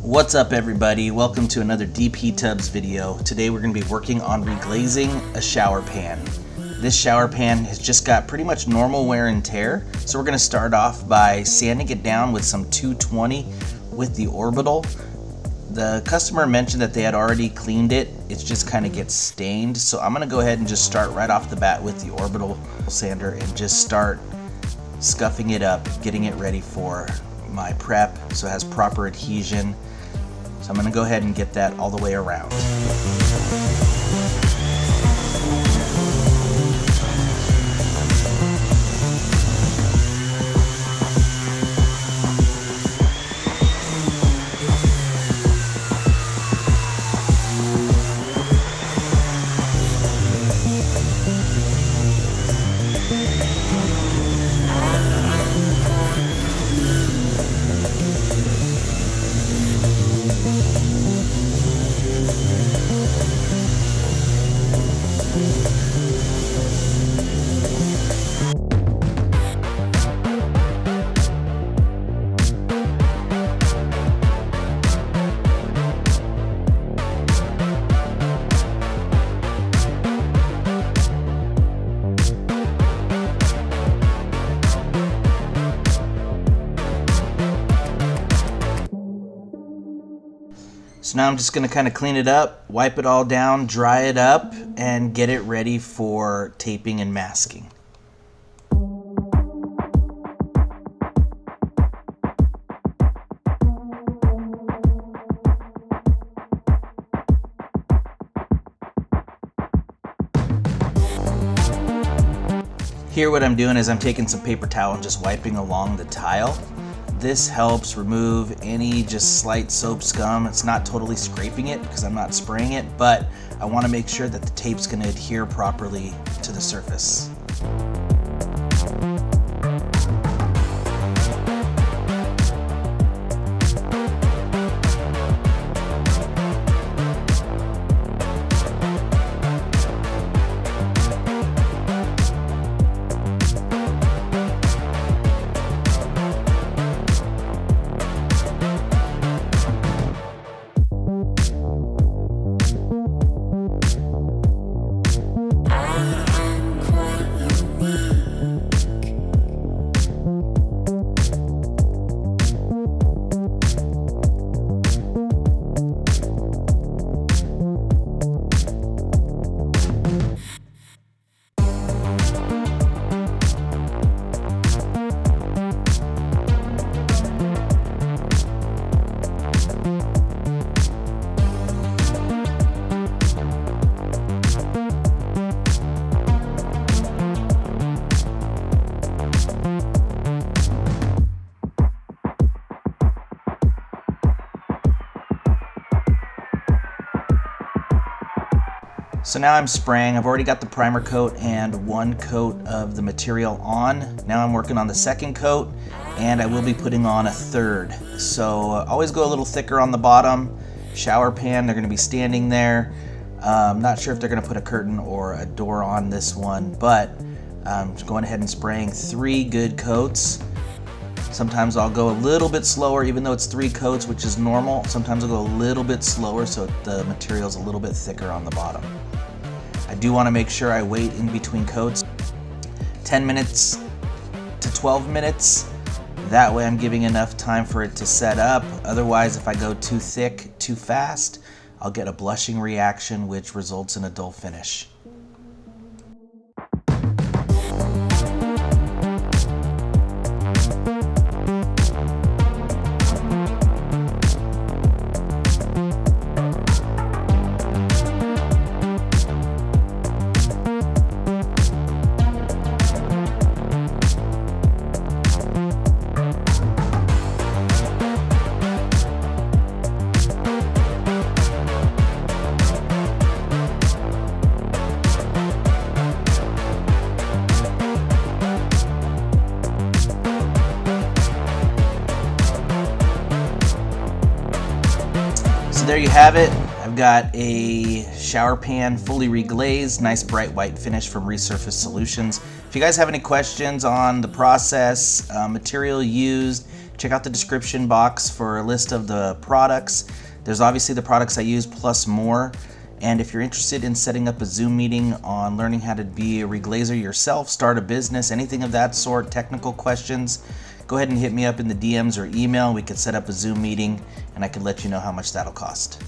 What's up everybody? Welcome to another DP Tubs video. Today we're going to be working on reglazing a shower pan. This shower pan has just got pretty much normal wear and tear, so we're going to start off by sanding it down with some 220 with the orbital. The customer mentioned that they had already cleaned it, it just kind of gets stained, so I'm going to go ahead and just start right off the bat with the orbital sander and just start scuffing it up, getting it ready for my prep so it has proper adhesion. So I'm going to go ahead and get that all the way around. So now I'm just going to kind of clean it up, wipe it all down, dry it up, and get it ready for taping and masking. Here what I'm doing is I'm taking some paper towel and just wiping along the tile. This helps remove any just slight soap scum. It's not totally scraping it because I'm not spraying it, but I want to make sure that the tape's going to adhere properly to the surface. So now I'm spraying. I've already got the primer coat and one coat of the material on. Now I'm working on the second coat and I will be putting on a third. So always go a little thicker on the bottom. Shower pan, they're going to be standing there. I'm not sure if they're going to put a curtain or a door on this one, but I'm just going ahead and spraying 3 good coats. Sometimes I'll go a little bit slower, even though it's 3 coats, which is normal. Sometimes I'll go a little bit slower so the material's a little bit thicker on the bottom. I do want to make sure I wait in between coats 10 minutes to 12 minutes. That way I'm giving enough time for it to set up. Otherwise, if I go too thick, too fast, I'll get a blushing reaction, which results in a dull finish. So there you have it. I've got a shower pan fully reglazed, nice bright white finish from Resurface Solutions. If you guys have any questions on the process, material used, Check out the description box for a list of the products. There's obviously the products I use plus more. And if you're interested in setting up a Zoom meeting on learning how to be a reglazer yourself, start a business, anything of that sort, technical questions, go ahead and hit me up in the DMs or email. We could set up a Zoom meeting and I could let you know how much that'll cost.